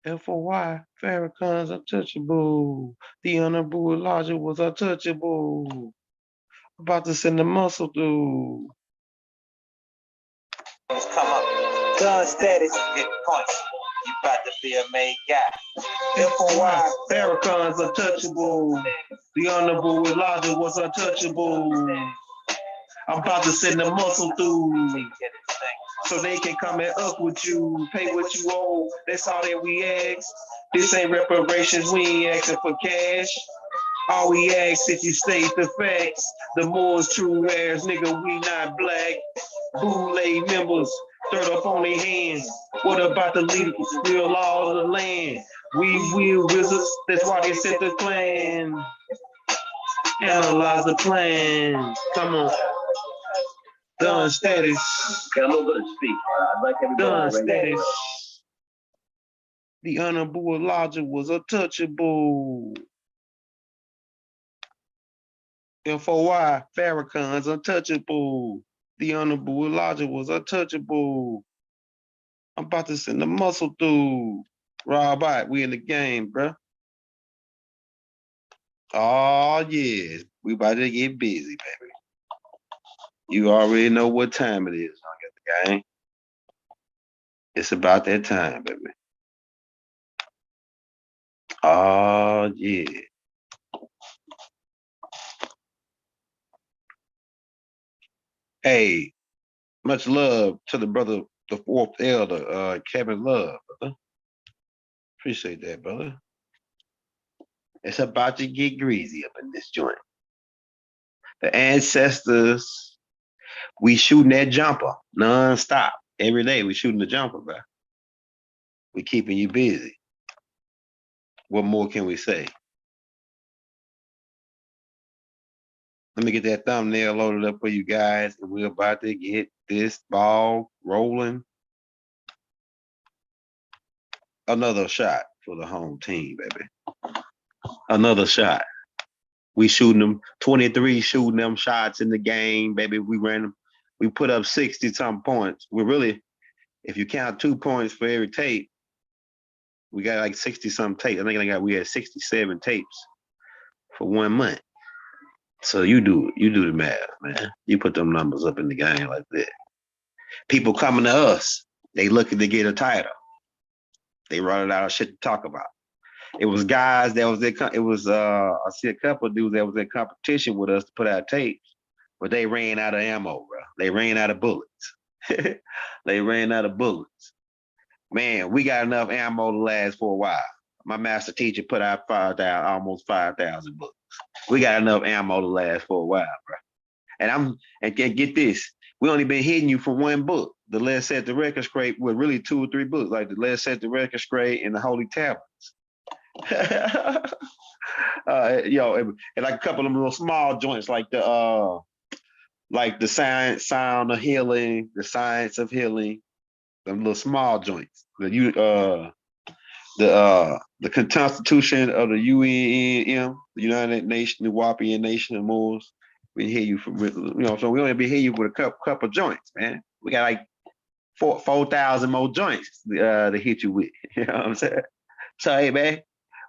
FOY, Farrakhan's untouchable. The honorable Elijah was untouchable. About to send the muscle through. Come up. Gun status, get points. You about to be a made guy. FOY, Farrakhan's untouchable. The honorable Elijah was untouchable. I'm about to send the muscle through. So they can come and up with you, pay what you owe. That's all that we ask. This ain't reparations, we ain't asking for cash. All we ask is you state the facts. The Moors true heirs, nigga, we not black. Bootleg members, third up on their hands. What about the leaders? Real law of the land. We will wizards, that's why they set the plan. Analyze the plan. Come on. Done status. Got a little bit of speak. I'd like everybody Done to raise status. The honorable Elijah was untouchable. FOY, Farrakhan's untouchable. The honorable Elijah was untouchable. I'm about to send the muscle through. Robot, we in the game, bruh. Oh, yeah. We about to get busy, baby. You already know what time it is on the game. It's about that time, baby. Oh, yeah. Hey, much love to the brother, the fourth elder, Kevin Love, brother. Appreciate that, brother. It's about to get greasy up in this joint. The ancestors, we shooting that jumper non-stop. Every day we shooting the jumper, bro. We keeping you busy. What more can we say? Let me get that thumbnail loaded up for you guys, and we're about to get this ball rolling. Another shot for the home team, baby. Another shot. We shooting them 23, shooting them shots in the game, baby. We ran them. We put up 60-some points. We're really, if you count 2 points for every tape, we got like 60-some tapes. I think we had 67 tapes for 1 month. So you do the math, man. You put them numbers up in the game like that. People coming to us, they looking to get a title. They running out of shit to talk about. It was guys that was I see a couple of dudes that was in competition with us to put out tapes, but they ran out of ammo, bro. They ran out of bullets. They ran out of bullets. Man, we got enough ammo to last for a while. My master teacher put out almost 5,000 bullets. We got enough ammo to last for a while, bro. And get this, we only been hitting you for 1 book. The Let's Set the Record Straight with really 2 or 3 books, like the Let's Set the Record Straight and the Holy Tablets. And like a couple of them little small joints, like the sound of healing, the science of healing, them little small joints. The Constitution of the UNM, the United Nation, the Wapian Nation of Moors. We hear you from, so we only be hear you with a couple joints, man. We got like 4,000 more joints to hit you with. You know what I'm saying? So hey, man,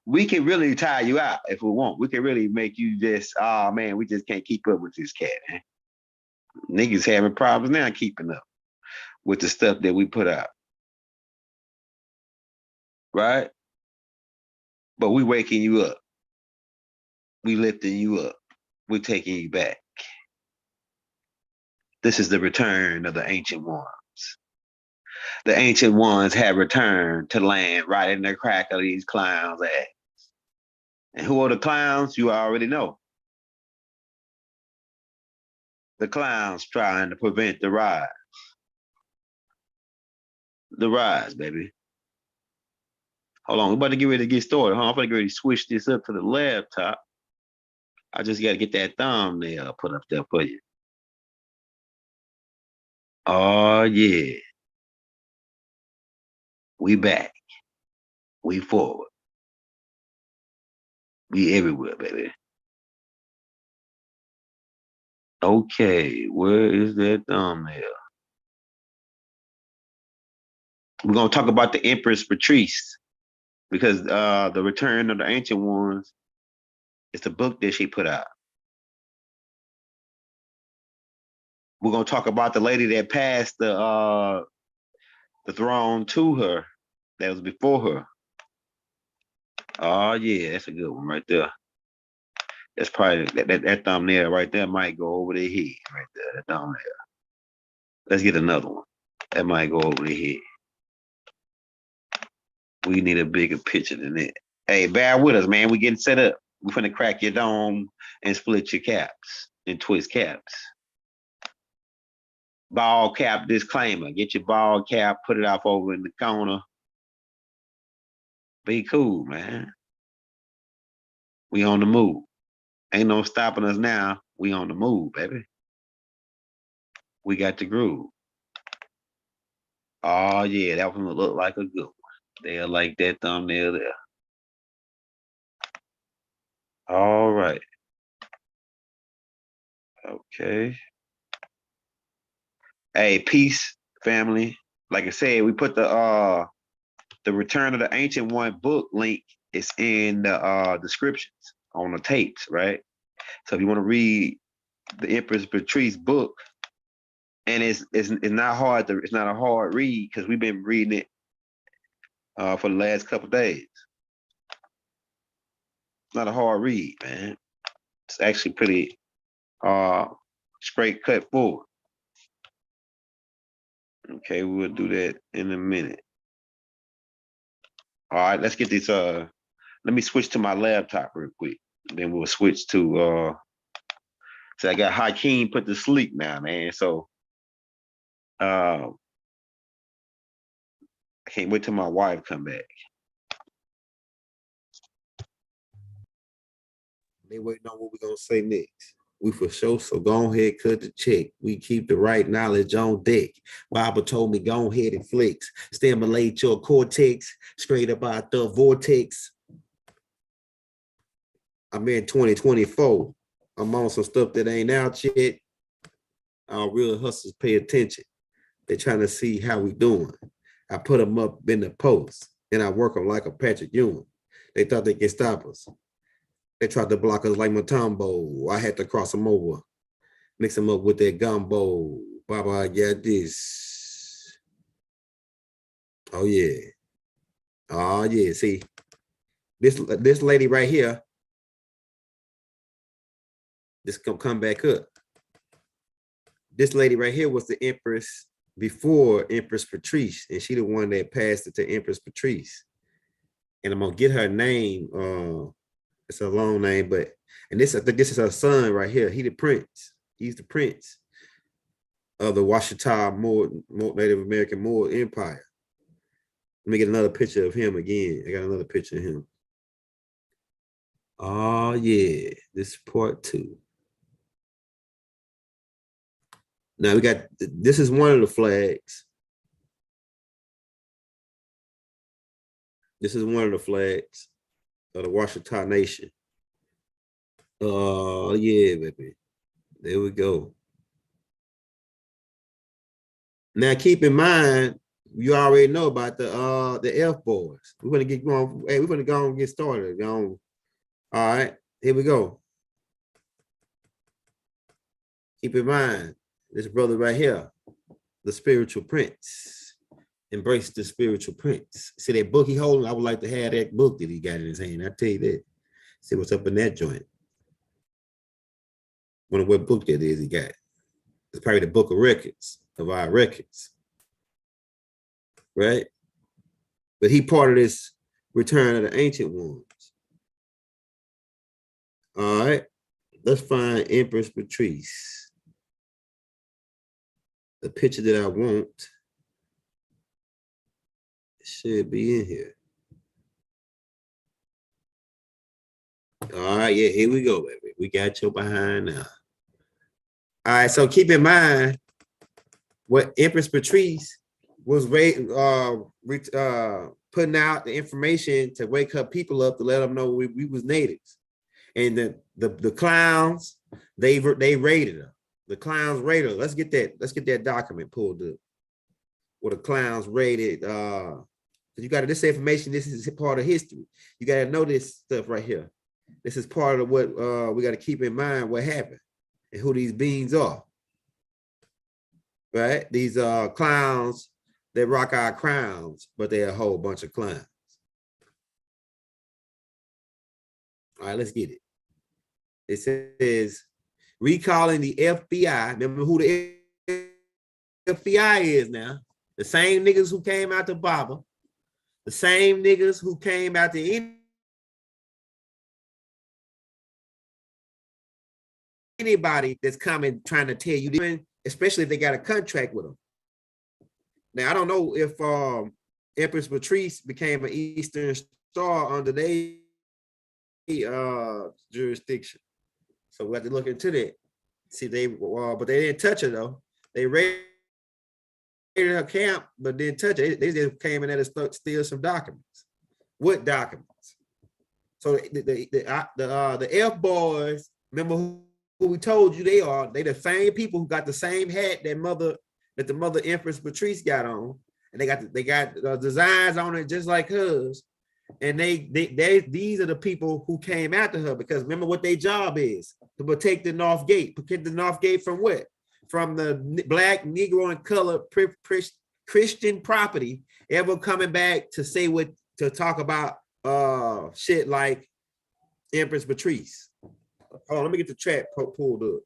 we can really tire you out if we want. We can really make you just, oh man, we just can't keep up with this cat, man. Niggas having problems now keeping up with the stuff that we put out. Right? But we waking you up. We lifting you up. We're taking you back. This is the return of the ancient ones. The ancient ones have returned to land right in the crack of these clowns' ass. And who are the clowns? You already know. The clowns trying to prevent the rise. The rise, baby. Hold on, we're about to get ready to get started. I'm about to get ready to switch this up to the laptop. I just got to get that thumbnail put up there for you. Oh, yeah. We back. We forward. We everywhere, baby. Okay, where is that thumbnail? We're going to talk about the Empress Patrice. because the Return of the Ancient Ones is the book that she put out. We're gonna talk about the lady that passed the throne to her, that was before her. Oh yeah, that's a good one right there. That's probably that thumbnail right there might go over their head right there. That thumbnail. Let's get another one. That might go over their head. We need a bigger picture than that. Hey, bear with us, man. We getting set up. We're finna crack your dome and split your caps and twist caps. Ball cap disclaimer. Get your ball cap, put it off over in the corner. Be cool, man. We on the move. Ain't no stopping us now. We on the move, baby. We got the groove. Oh yeah, that one look like a good one. They'll like that thumbnail there. All right. Okay. Hey, peace, family. Like I said, we put the Return of the Ancient One book link is in the descriptions on the tapes, right? So if you want to read the Empress Patrice book, and it's not hard to, it's not a hard read because we've been reading it for the last couple days. It's not a hard read, man. It's actually pretty straight cut forward. Okay, we'll do that in a minute. All right, let's get this. Let me switch to my laptop real quick. Then we'll switch to. So I got Hakeem put to sleep now, man. So I can't wait till my wife come back. They waiting on what we're gonna say next. We for sure, so go ahead, cut the check. We keep the right knowledge on deck. Bible told me go ahead and flex. Stimulate your cortex, straight up out the vortex. I'm in 2024. I'm on some stuff that ain't out yet. Our real hustlers pay attention. They're trying to see how we doing. I put them up in the post, and I work them like a Patrick Ewing. They thought they could stop us. They tried to block us like Matumbo. I had to cross them over, mix them up with that gumbo. Baba, I got this. Oh yeah. Oh yeah. See, this lady right here, this come back up. This lady right here was the Empress before Empress Patrice, and she the one that passed it to Empress Patrice. And I'm gonna get her name. It's a long name, but I think this is her son right here. He the prince. He's the prince of the Washita Native American Moor Empire. Let me get another picture of him again. I got another picture of him. Oh yeah, this is part 2. Now we got, this is one of the flags. This is one of the flags of the Washita Nation. Oh yeah, baby. There we go. Now keep in mind, you already know about the F boys. We're gonna get going. Hey, we're gonna go and get started. All right, here we go. Keep in mind, this brother right here, the spiritual prince. Embrace the spiritual prince. See that book he holding? I would like to have that book that he got in his hand. I tell you that. See what's up in that joint. Wonder what book that is he got. It's probably the book of records, of our records. Right? But he part of this Return of the Ancient Ones. All right. Let's find Empress Patrice. The picture that I want should be in here. All right, yeah, here we go, baby. We got your behind now. All right, so keep in mind what Empress Patrice was putting out the information to wake her people up to let them know we was natives. And the clowns, they raided her. The clowns raided her. Let's get that document pulled up. Where the clowns raided the You got this information. This is part of history. You got to know this stuff right here. This is part of what we got to keep in mind what happened and who these beings are. Right? These clowns that rock our crowns, but they're a whole bunch of clowns. All right, let's get it. It says recalling the FBI. Remember who the FBI is now? The same niggas who came out to Baba, the same niggas who came out to anybody that's coming trying to tell you, especially if they got a contract with them. Now I don't know if Empress Patrice became an Eastern Star under their jurisdiction, so we have to look into that. See, but they didn't touch her though. They raided her camp, but didn't touch it. They just came in there to steal some documents. What documents? So the F boys, remember who we told you they are? They the same people who got the same hat that the mother Empress Patrice got on, and they got designs on it just like hers. And these are the people who came after her, because remember what their job is: to protect the North Gate. Protect the North Gate from what? From the Black, Negro, and colored Christian property ever coming back to say what, to talk about shit like Empress Patrice. Oh, let me get the chat pulled up.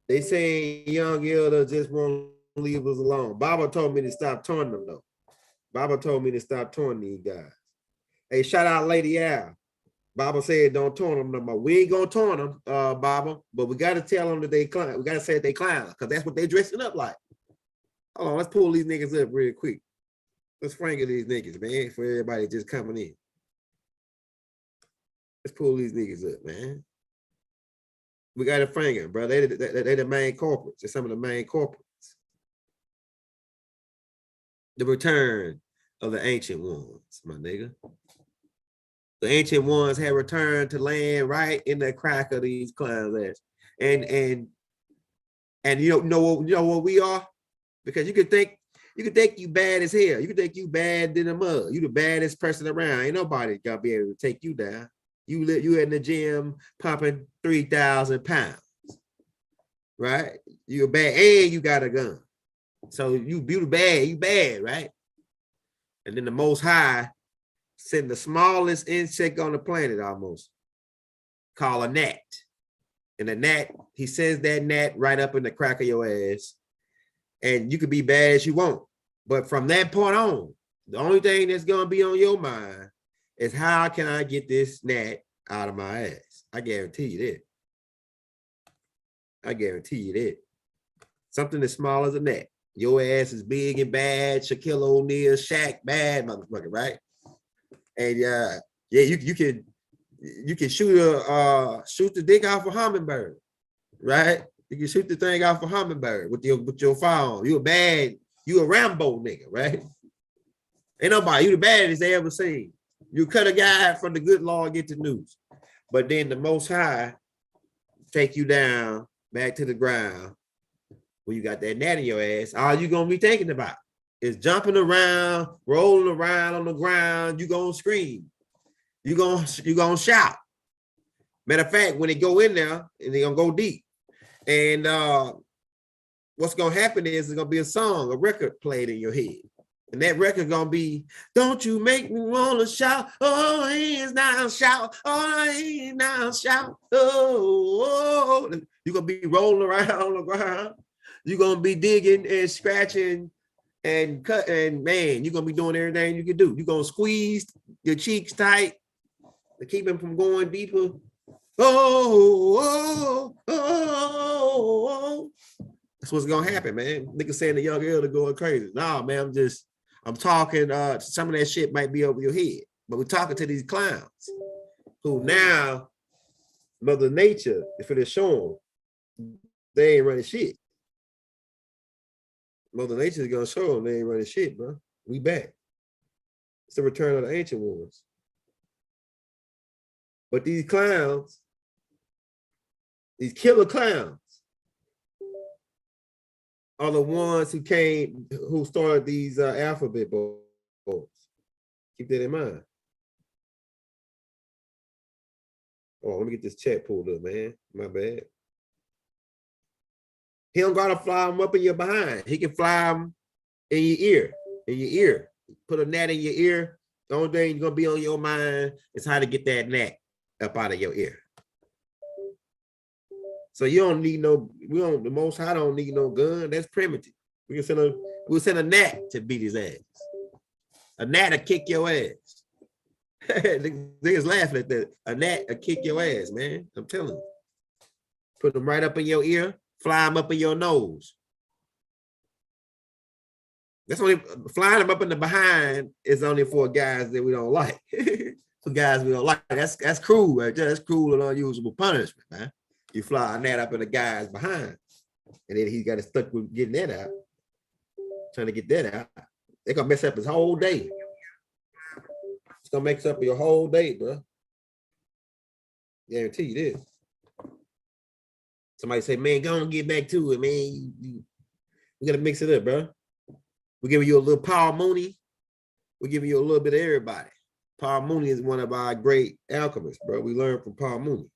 They say young elder just won't leave us alone. Baba told me to stop touring them though. Baba told me to stop touring these guys. Hey, shout out Lady Al. Baba said don't tour them no more. We ain't gonna tour them, Baba, but we gotta tell them that they clown. We gotta say that they clowns, because that's what they dressing up like. Hold on, let's pull these niggas up real quick. Let's frank these niggas, man, for everybody just coming in. Let's pull these niggas up, man. We got to frank them, bro. They the main corporates. They're some of the main corporates. The return of the ancient ones, my nigga. The ancient ones had returned to land right in the crack of these clowns' ass. And you know what we are? Because you could think you bad as hell. You could think you bad in the mud. You the baddest person around. Ain't nobody gonna be able to take you down. You in the gym pumping 3,000 pounds, right? You bad and you got a gun. So you bad, you bad, right? And then the Most High send the smallest insect on the planet almost, called a gnat. And the gnat, he sends that gnat right up in the crack of your ass. And you could be bad as you want. But from that point on, the only thing that's gonna be on your mind is how can I get this gnat out of my ass? I guarantee you that. I guarantee you that. Something as small as a gnat. Your ass is big and bad, Shaquille O'Neal, Shaq, bad motherfucker, right? And yeah, you can shoot the dick off a hummingbird, right? You can shoot the thing off a hummingbird with your firearm. You a Rambo nigga, right? Ain't nobody, you the baddest they ever seen. You cut a guy from the good law and get the news. But then the Most High take you down back to the ground when you got that gnat in your ass. All you gonna be thinking about is jumping around, rolling around on the ground. You gonna scream. You gonna shout. Matter of fact, when they go in there and they gonna go deep. And what's gonna happen is there's gonna be a song, a record played in your head. And that record gonna be, don't you make me wanna shout, oh, hands now, shout, oh, hands now, shout, oh. You're gonna be rolling around on the ground. You're gonna be digging and scratching and cut, and man, you're gonna be doing everything you can do. You're gonna squeeze your cheeks tight to keep them from going deeper. Oh, oh, oh. That's what's gonna happen, man. Niggas saying the young elder going crazy. Nah, man, I'm talking, some of that shit might be over your head, but we're talking to these clowns who now Mother Nature, if it is shown, they ain't running shit. Mother Nature is gonna show them they ain't running shit, bro. We back. It's the return of the ancient ones. But these clowns, these killer clowns, are the ones who started these alphabet boys. Keep that in mind. Oh, let me get this chat pulled up, man. My bad. He don't gotta fly them up in your behind. He can fly them in your ear. In your ear. Put a gnat in your ear. The only thing gonna be on your mind is how to get that gnat up out of your ear. So you don't need no, the Most High don't need no gun. That's primitive. We'll send a gnat to beat his ass. A gnat will kick your ass. Niggas laughing at that. A gnat will kick your ass, man. I'm telling you. Put them right up in your ear, fly them up in your nose. That's only flying them up in the behind is only for guys that we don't like. For guys we don't like. That's cruel, right there. That's cruel and unusable punishment, man. You fly a gnat up in the guy's behind, and then he got stuck with getting that out, trying to get that out. They're gonna mess up his whole day. It's gonna mess up your whole day, bro. Guarantee you this. Somebody say, man, go on, get back to it, man. We gotta mix it up, bro. We're giving you a little Paul Mooney. We're giving you a little bit of everybody. Paul Mooney is one of our great alchemists, bro. We learned from Paul Mooney.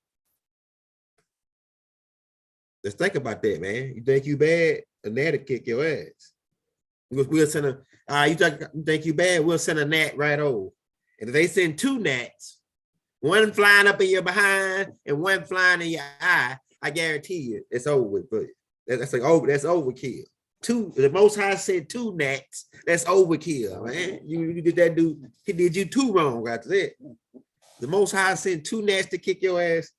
Let's think about that, man. You think you bad, a gnat will kick your ass. We'll send a, you think you bad, we'll send a gnat right over. And if they send two gnats, one flying up in your behind and one flying in your eye, I guarantee you it's over with for you. That's overkill. The Most High said two gnats, that's overkill, man. You did that dude, he did you two wrong after that. The Most High sent two gnats to kick your ass.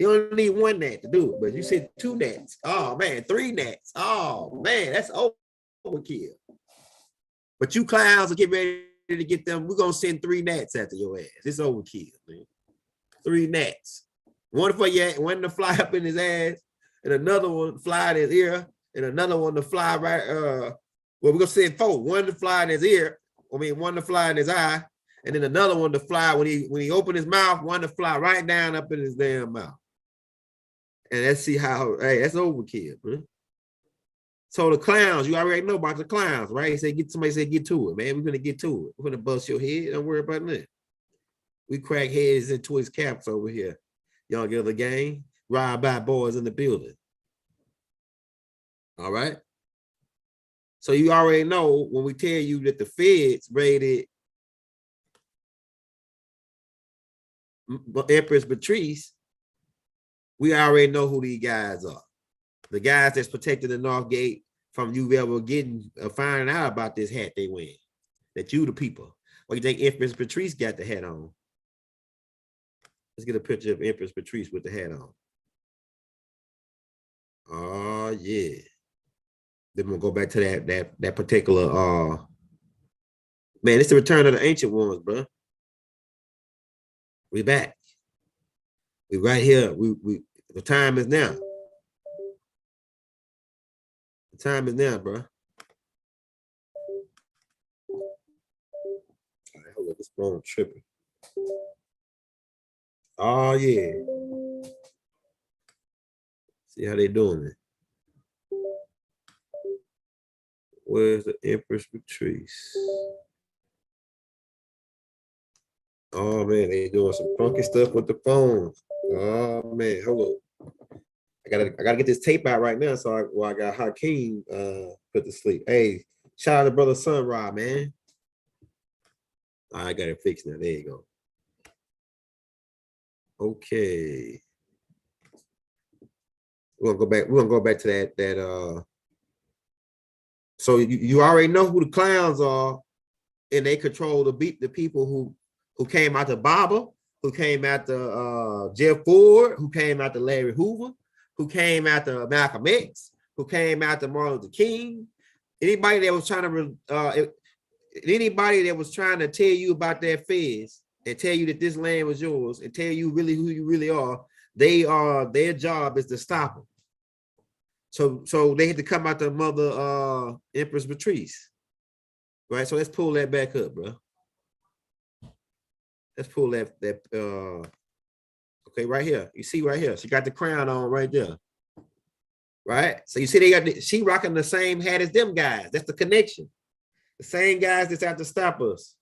You only need one gnat to do it, but you said two gnats. Oh man, three gnats. Oh man, that's overkill. But you clowns will get ready to get them. We're gonna send three gnats after your ass. It's overkill, man. Three gnats. One for you, one to fly up in his ass, and another one to fly in his ear, and another one to fly right. Well, we're gonna send four. One to fly in his ear. One to fly in his eye, and then another one to fly when he opened his mouth. One to fly right down up in his damn mouth. And let's see how, hey, that's overkill, bro. So the clowns, you already know about the clowns, right? Somebody said, get to it, man. We're gonna get to it. We're gonna bust your head. Don't worry about that. We crack heads into his caps over here. Y'all get the game. Ride by boys in the building. All right. So you already know when we tell you that the feds raided Empress Patrice, we already know who these guys are. The guys that's protecting the North Gate from you ever getting finding out about this hat they wear. That you the people. What you think Empress Patrice got the hat on? Let's get a picture of Empress Patrice with the hat on. Oh yeah. Then we'll go back to that particular man, it's the return of the ancient ones, bro. We back. We right here. We the time is now. The time is now, bro. All right, hold on, this phone tripping. Oh yeah. See how they doing it. Where's the Empress Patrice? Oh man, they doing some funky stuff with the phones. Oh man, hold on. I gotta get this tape out right now. So I got Hakeem put to sleep. Hey, shout out to brother Sunrod, man. I got it fixed now. There you go. Okay. We're gonna go back to that. So you already know who the clowns are, and they control the people who came out to Baba, who came after Jeff Ford, who came after Larry Hoover, who came after Malcolm X, who came after Martin Luther King. Anybody that was trying to tell you about their feds and tell you that this land was yours and tell you really who you really are, their job is to stop them. So they had to come out to mother Empress Patrice. Right? So let's pull that back up, bro. Let's pull that okay, right here. You see right here. She got the crown on right there. Right? So you see she rocking the same hat as them guys. That's the connection. The same guys that's out to stop us.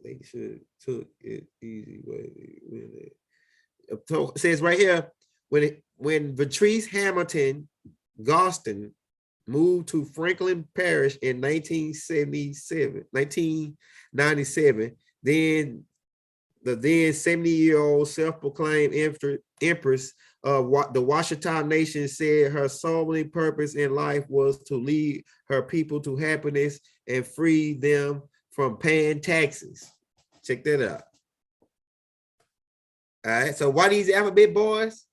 They should took it easy way. It says right here, when Patrice Hamilton Gostin moved to Franklin Parish in 1997, then the then 70-year-old self-proclaimed Empress the Washita Nation said her sole purpose in life was to lead her people to happiness and free them from paying taxes. Check that out. All right, so why these alphabet boys?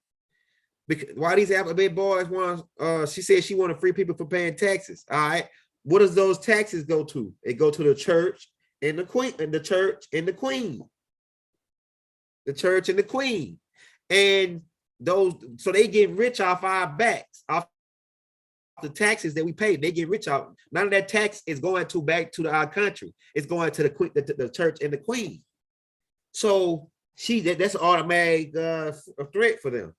Because why these alphabet boys want? She said she want to free people from paying taxes. All right, what does those taxes go to? It go to the church and the queen, and the church and the queen, the church and the queen, and those. So they get rich off our backs, off the taxes that we pay. They get rich off. None of that tax is going to back to our country. It's going to the queen, the church and the queen. So that's an automatic threat for them,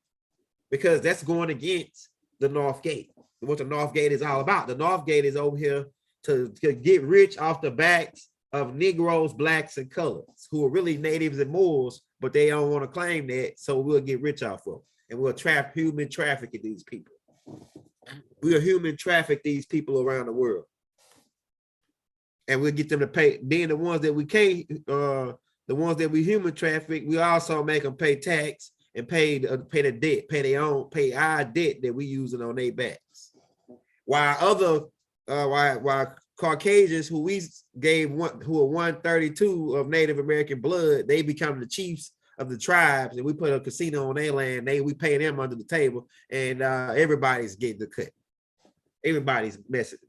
because that's going against the North Gate. What the North Gate is all about. The North Gate is over here to get rich off the backs of Negroes, blacks, and colors who are really natives and Moors, but they don't want to claim that. So we'll get rich off of them, and we'll human traffic these people. We'll human traffic these people around the world, and we'll get them to pay. Then the ones that we can't, the ones that we human traffic, we also make them pay tax and pay the debt, pay our debt that we using on their backs. While while Caucasians who we gave who are 132 of Native American blood, they become the chiefs of the tribes, and we put a casino on their land. We pay them under the table, and everybody's getting the cut. Everybody's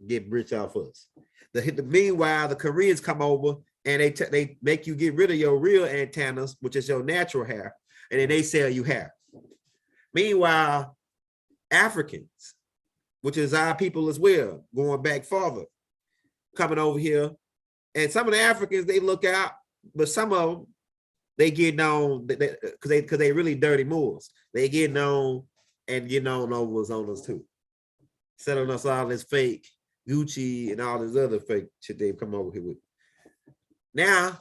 get rich off us. Meanwhile, the Koreans come over and they make you get rid of your real antennas, which is your natural hair, and then they sell you hair. Meanwhile, Africans, which is our people as well, going back farther, coming over here, and some of the Africans, they look out, but some of them, they get on because they really dirty Moors. They getting on and getting on over on us too, selling us all this fake Gucci and all this other fake shit they've come over here with. Now,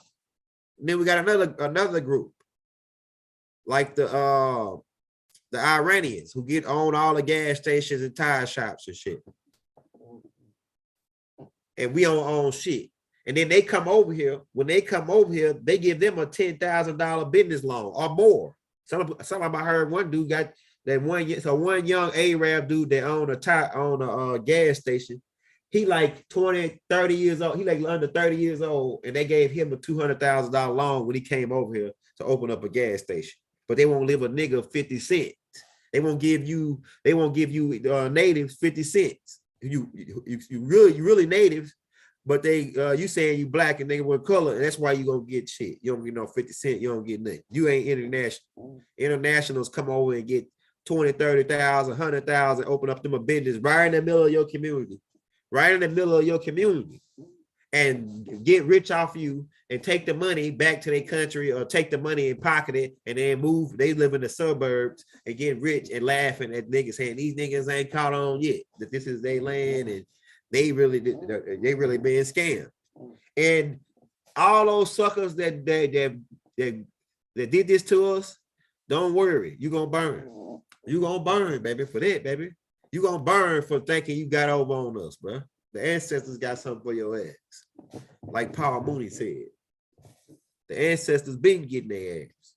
then we got another group, like the Iranians, who get on all the gas stations and tire shops and shit, and we don't own shit. And then they come over here. When they come over here, they give them a $10,000 business loan or more. Some I heard one dude got that one young Arab dude that owned a gas station. He like 20, 30 years old. He like under 30 years old, and they gave him a $200,000 loan when he came over here to open up a gas station. But they won't give a nigga 50 cents. They won't give you natives 50 cents. You really natives. But you saying you black and they were color, and that's why you gonna get shit. You don't get no 50 cents, you don't get nothing. You ain't international. Internationals come over and get 20, 30,000, 100,000, open up them a business right in the middle of your community. Right in the middle of your community, and get rich off you and take the money back to their country, or take the money and pocket it and then move. They live in the suburbs and get rich and laughing at niggas saying these niggas ain't caught on yet, that this is their land, and they really being scammed. And all those suckers that did this to us, don't worry, you gonna burn. You gonna burn, baby, for that, baby. You gonna burn for thinking you got over on us, bro. The ancestors got something for your ass. Like Paul Mooney said, the ancestors been getting their ass.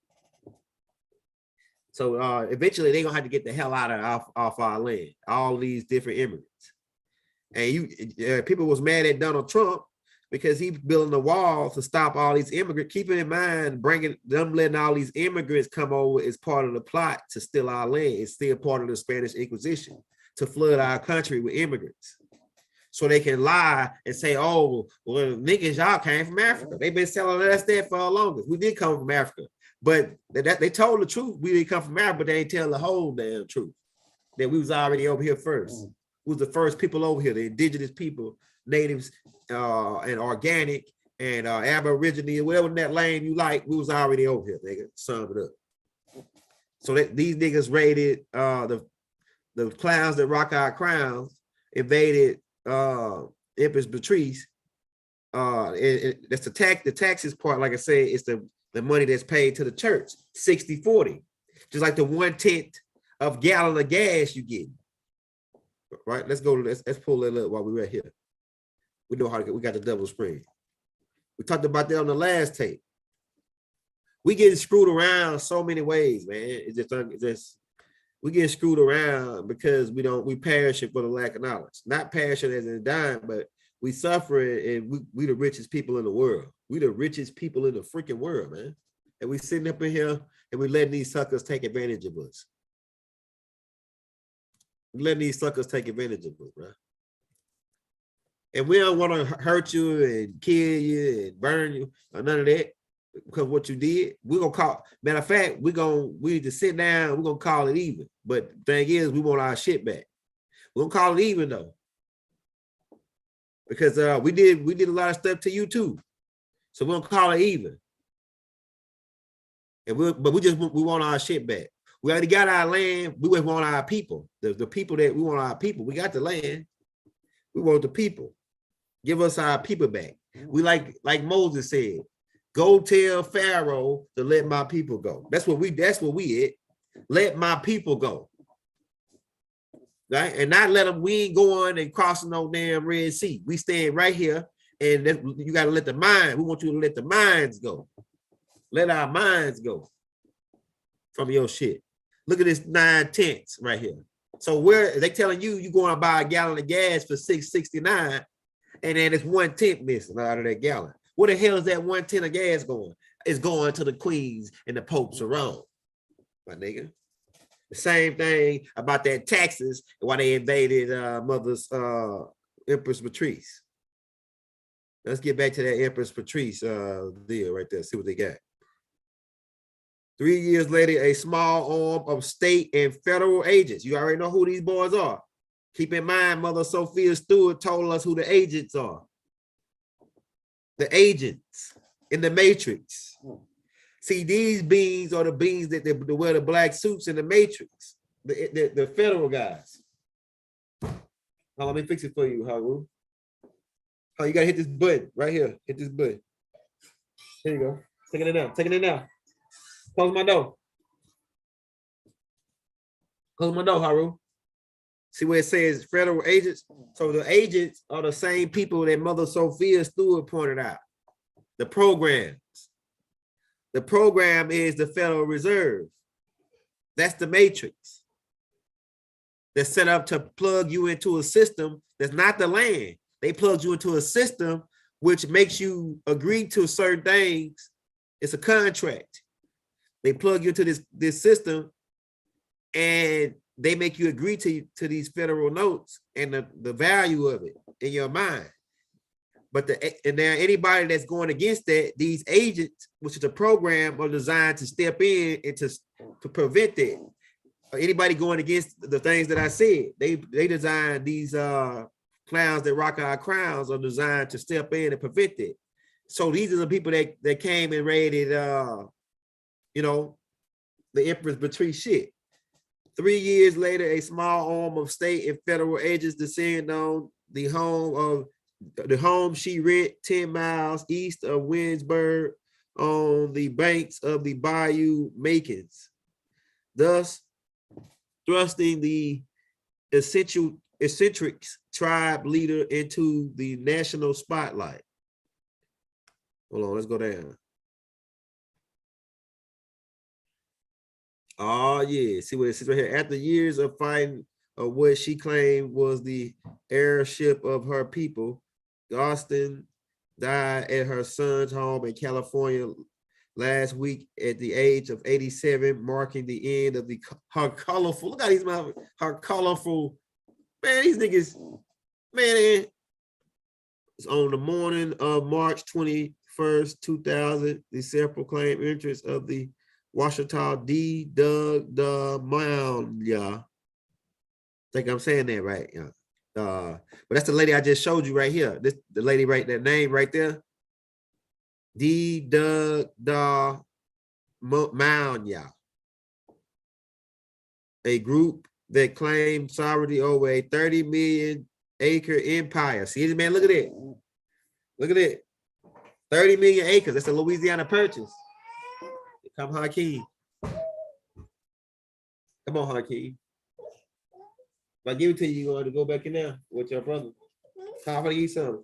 So eventually they gonna have to get the hell out of off our land. All these different immigrants. And people was mad at Donald Trump because he building the wall to stop all these immigrants. Keeping in mind, letting all these immigrants come over is part of the plot to steal our land. It's still part of the Spanish Inquisition to flood our country with immigrants, so they can lie and say, "Oh, well, niggas, y'all came from Africa." They've been selling us that for the longest. We did come from Africa, but they told the truth. We didn't come from Africa, but they ain't tell the whole damn truth. That we was already over here first. We was the first people over here, the indigenous people, natives, and organic, and Aborigine, whatever that lane you like. We was already over here. Nigga, sum it up. So these niggas raided the clowns that rock our crowns, invaded Empress Patrice, that's the taxes part. Like I said, it's the money that's paid to the church, 60-40, just like the 1/10 of gallon of gas you get. Right? Let's pull that up while we're right here. We know how to get, we got the double spread. We talked about that on the last tape. We getting screwed around so many ways, man. It's just we get screwed around because we perishing for the lack of knowledge. Not perishing as in dying, but we suffer, and we the richest people in the world. We the richest people in the freaking world, man. And we sitting up in here and we letting these suckers take advantage of us. We letting these suckers take advantage of us, bro. And we don't want to hurt you and kill you and burn you or none of that because what you did. We're gonna call. Matter of fact, we need to sit down. We're gonna call it even. But the thing is, we want our shit back. We're gonna call it even though, because we did a lot of stuff to you too. So we're gonna call it even. And we want our shit back. We already got our land. We just want our people. The people that we want our people. We got the land. We want the people. Give us our people back. We like Moses said, go tell Pharaoh to let my people go. That's what we at. Let my people go. Right? And not let them, we ain't going and crossing no damn Red Sea. We stand right here, and you got to let the mind. We want you to let the minds go. Let our minds go from your shit. Look at this 9/10 right here. So where they telling you going to buy a gallon of gas for $6.69, and then it's 1/10 missing out of that gallon. Where the hell is that 1/10 of gas going? It's going to the queens and the popes around, my nigga. The same thing about that taxes and why they invaded mother's Empress Patrice. Let's get back to that Empress Patrice deal right there. See what they got. 3 years later, a small arm of state and federal agents. You already know who these boys are. Keep in mind, Mother Sophia Stewart told us who the agents are. The agents in the Matrix. See, these beings are the beings that they wear the black suits in the Matrix. The federal guys. Now, let me fix it for you, Haru. Oh, you gotta hit this button right here. Hit this button. Here you go. Taking it out. Taking it out. Close my door. Close my door, Haru. See where it says federal agents? So the agents are the same people that Mother Sophia Stewart pointed out. The programs. The program is the Federal Reserve. That's the matrix. That's set up to plug you into a system that's not the land. They plug you into a system which makes you agree to certain things. It's a contract. They plug you into this system and they make you agree to these federal notes and the value of it in your mind. But and now anybody that's going against that, these agents, which is a program, are designed to step in and to prevent that. Anybody going against the things that I said, they design these clowns that rock our crowns are designed to step in and prevent it. So these are the people that came and raided the Empress Patrice shit. 3 years later, a small arm of state and federal agents descend on the home she rent 10 miles east of Winsburg on the banks of the Bayou Makins, thus thrusting the eccentrics tribe leader into the national spotlight. Hold on, let's go down. Oh yeah, see what it says right here. After years of fighting of what she claimed was the heirship of her people, Gostin died at her son's home in California last week at the age of 87, marking the end of her colorful. Look at these motherfuckers, her colorful. Man, these niggas, man. It's on the morning of March 21st, 2000. The self-proclaimed interest of the Washita D. Doug the Mound, yeah. I think I'm saying that right, yeah. But that's the lady I just showed you right here. This the lady right, that name right there. D. Doug the Mound, yeah. A group that claimed sovereignty over a 30 million acre empire. See, man, look at it. Look at it. 30 million acres. That's a Louisiana Purchase. Come, Hakeem. Come on, Hakeem. If I give it to you, you going to go back in there with your brother. Time for to eat something.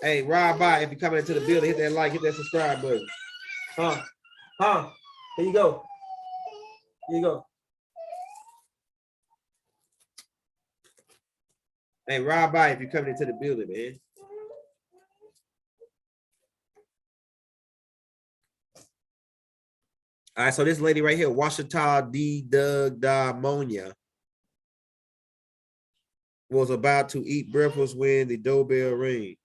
Hey, ride by if you're coming into the building. Hit that like, hit that subscribe button. Huh? Here you go. Here you go. Hey, ride by if you're coming into the building, man. All right, so this lady right here, Washita Ammonia, was about to eat breakfast when the doorbell rang.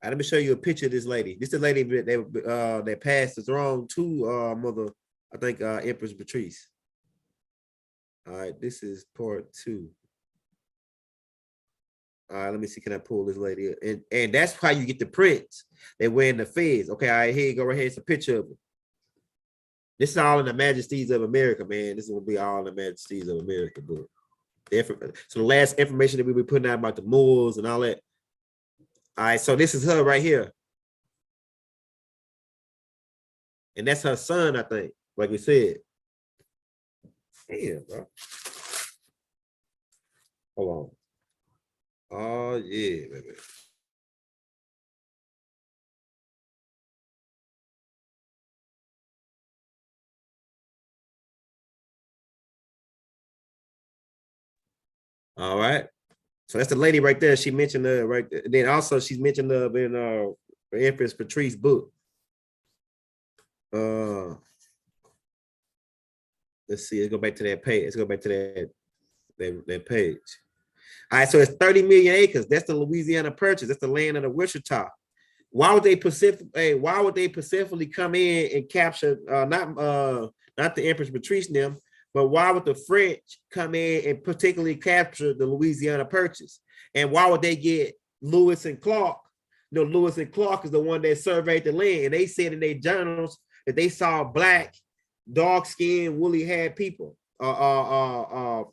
All right, let me show you a picture of this lady. This is the lady that passed the throne to mother, I think, Empress Patrice. All right, this is part 2. All right, let me see. Can I pull this lady up? And that's how you get the prints. They wear in the feds. Okay, all right, here you go. Right here, it's a picture of her. This is all in the majesties of America, man. This is gonna be all in the majesties of America, but so the last information that we be putting out about the Moors and all that. All right, so this is her right here, and that's her son, I think. Like we said. Damn, bro. Hold on. Oh yeah, baby. All right. So that's the lady right there. She mentioned right there. Then also she's mentioned in Empress Patrice book. Let's see. Let's go back to that page. Let's go back to that page. All right. So it's 30 million acres. That's the Louisiana Purchase. That's the land of the Washita. Why would they specifically come in and capture not the Empress Patrice them? But why would the French come in and particularly capture the Louisiana Purchase? And why would they get Lewis and Clark? You know, Lewis and Clark is the one that surveyed the land. And they said in their journals that they saw black, dark-skinned, woolly-haired people. You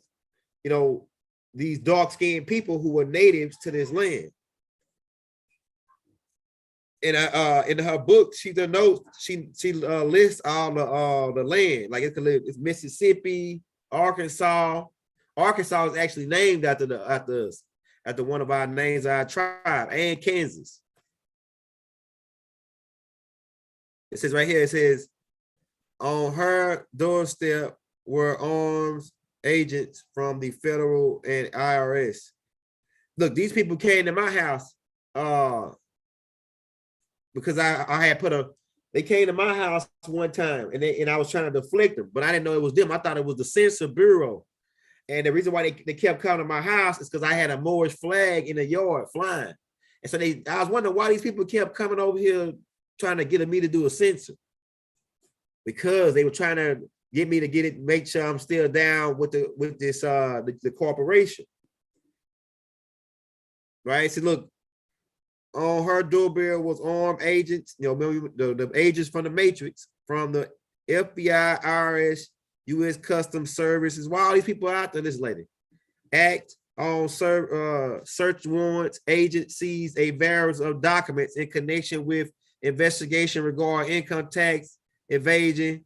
know, these dark-skinned people who were natives to this land. In her book, she lists all the land, like it's Mississippi, Arkansas. Arkansas is actually named after one of our names, our tribe, and Kansas. It says right here, it says, on her doorstep were arms agents from the federal and IRS. Look, these people came to my house because I had they came to my house one time and I was trying to deflect them, but I didn't know it was them. I thought it was the Census Bureau. And the reason why they kept coming to my house is because I had a Moorish flag in the yard flying. And so I was wondering why these people kept coming over here trying to get me to do a census. Because they were trying to get me to make sure I'm still down with the corporation. Right? So look, on her doorbell was armed agents, you know, the agents from the Matrix, from the FBI, IRS, U.S. Customs Services. Why all these people out there, this lady? Act on search warrants, agencies, a variety of documents in connection with investigation regarding income tax, evasion,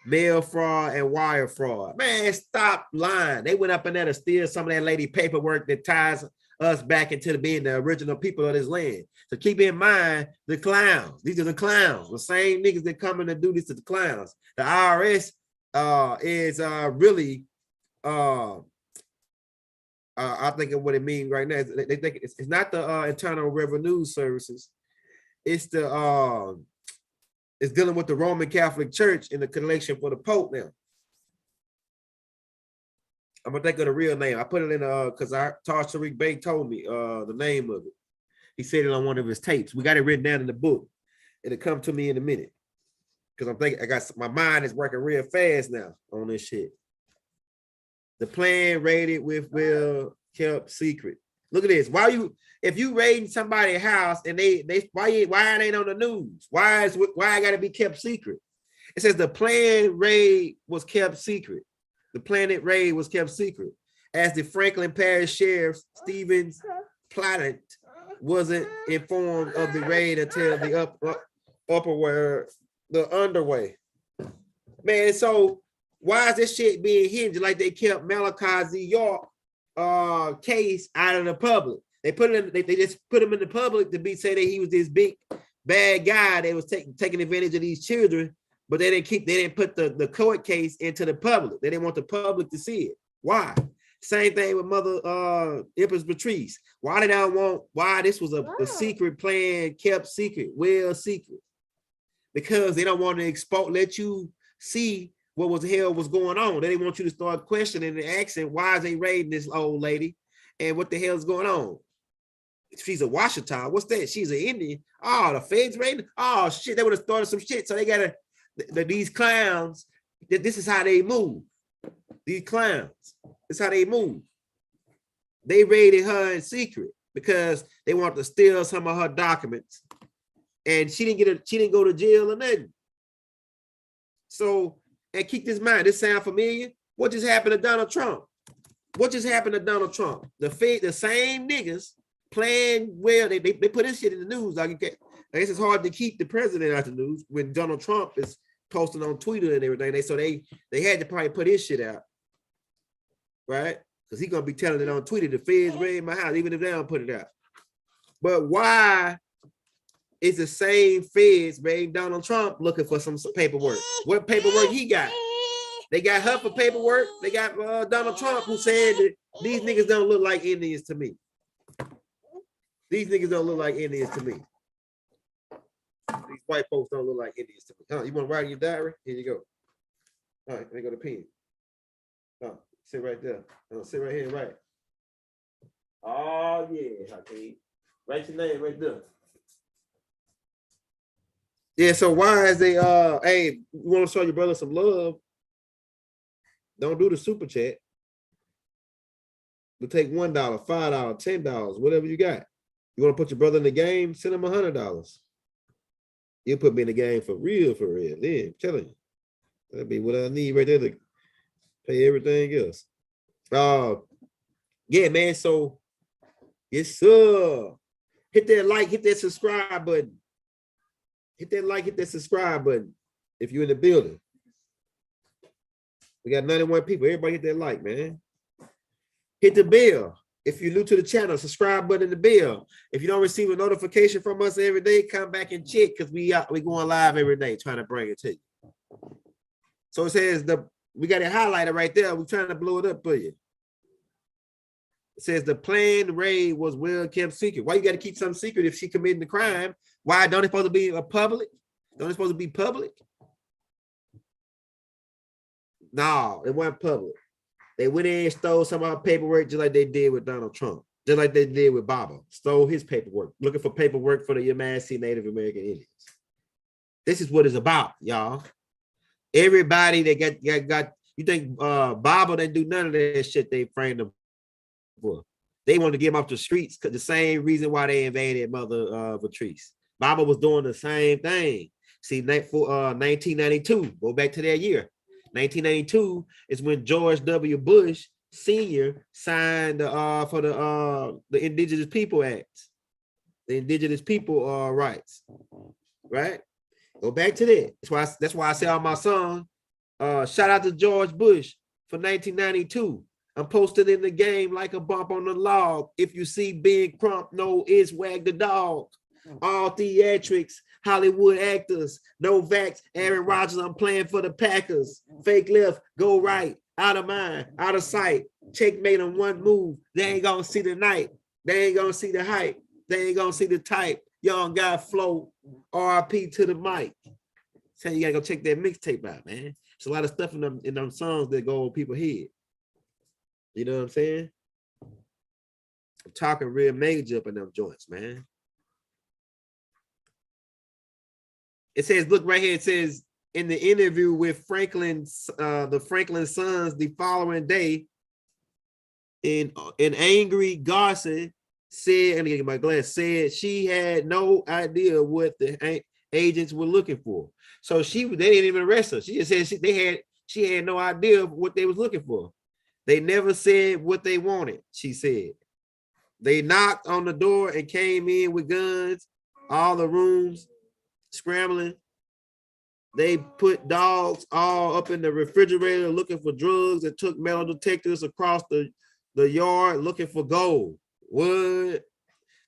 mail fraud, and wire fraud. Man, stop lying. They went up in there to steal some of that lady paperwork that ties us back into being the original people of this land. So keep in mind the clowns. These are the clowns, the same niggas that come in to do this to the clowns. The IRS is really I think of what it means right now. They think it's not the Internal Revenue Services. It's the it's dealing with the Roman Catholic Church in the collection for the Pope now. I'm gonna think of the real name. I put it in because Tariq Bey told me the name of it. He said it on one of his tapes. We got it written down in the book. It'll come to me in a minute. Because I'm thinking my mind is working real fast now on this shit. The plan raided with well kept secret. Look at this. If you raiding somebody's house and why aren't they on the news? Why I gotta be kept secret? It says the planned raid was kept secret. The planned raid was kept secret. As the Franklin Parish Sheriff Stevens Platt wasn't informed of the raid until the the underway. Man, so why is this shit being hinged like they kept Malachi Z. York case out of the public? They put it in, they just put him in the public to be say that he was this big bad guy that was taking advantage of these children, but they didn't put the court case into the public. They didn't want the public to see it. Why? Same thing with Mother Empress Patrice. Why this was a secret plan, kept secret, well secret? Because they don't want to let you see what the hell was going on. They didn't want you to start questioning and asking, why is they raiding this old lady? And what the hell is going on? She's a Washita. What's that? She's an Indian. Oh, the feds raiding? Oh, shit, they would have started some shit. So they got these clowns, this is how they move. These clowns, this is how they move. They raided her in secret because they wanted to steal some of her documents. And she didn't go to jail or nothing. So, and keep this in mind, this sound familiar? What just happened to Donald Trump? What just happened to Donald Trump? The same niggas playing well, they put this shit in the news. I guess it's hard to keep the president out the news when Donald Trump is posting on Twitter and everything. So they had to probably put his shit out, right? Because he's gonna be telling it on Twitter, the feds raid my house, even if they don't put it out. But why is the same feds raiding Donald Trump looking for some paperwork? What paperwork he got? They got her for paperwork. They got Donald Trump, who said that these niggas don't look like Indians to me. These niggas don't look like Indians to me. These white folks don't look like Indians to me. Huh, you want to write in your diary? Here you go. All right, let me go to pen. Oh, sit right there. Sit right here and write. Oh, yeah, Hakeem. Write your name right there. Yeah, so why is they, hey, you want to show your brother some love? Don't do the super chat. We'll take $1, $5, $10, whatever you got. You want to put your brother in the game? Send him $100. You'll put me in the game for real, for real. Yeah, I'm telling you. That'd be what I need right there to pay everything else. Yeah, man. So, yes, sir. Hit that like, hit that subscribe button. Hit that like, hit that subscribe button if you're in the building. We got 91 people. Everybody hit that like, man. Hit the bell. If you're new to the channel, subscribe button, the bell. If you don't receive a notification from us every day, come back and check because we going live every day trying to bring it to you. So it says we got it highlighted right there. We're trying to blow it up for you. It says the planned raid was well kept secret. Why you got to keep something secret if she committed the crime? Why don't it supposed to be a public? Don't it supposed to be public? No, it wasn't public. They went in and stole some of our paperwork just like they did with Donald Trump, just like they did with Baba. Stole his paperwork, looking for paperwork for the Yamasee Native American Indians. This is what it's about, y'all. Everybody that got you think Baba didn't do none of that shit they framed them for. They wanted to get him off the streets because the same reason why they invaded Mother Patrice. Baba was doing the same thing. See, 1992, go back to that year. 1992 is when George W. Bush Sr. signed for the Indigenous People Act, the Indigenous People rights, right? Go back to that. That's why I say on my song, shout out to George Bush for 1992. I'm posted in the game like a bump on the log. If you see Big Crump, no, it's Wag the Dog. All theatrics, Hollywood actors, no vax, Aaron Rodgers, I'm playing for the Packers. Fake left, go right, out of mind, out of sight. Checkmate on one move. They ain't gonna see the night. They ain't gonna see the hype. They ain't gonna see the type. Young guy flow, RP to the mic. So you gotta go check that mixtape out, man. There's a lot of stuff in them songs that go over people's head. You know what I'm saying? I'm talking real major up in them joints, man. It says, look right here, it says, in the interview with the Franklin Sons the following day, an angry Garson said, and get my glass, said she had no idea what the agents were looking for. So they didn't even arrest her. She just said she had no idea what they was looking for. They never said what they wanted, she said. They knocked on the door and came in with guns, all the rooms scrambling. They put dogs all up in the refrigerator looking for drugs and took metal detectors across the yard looking for gold. What?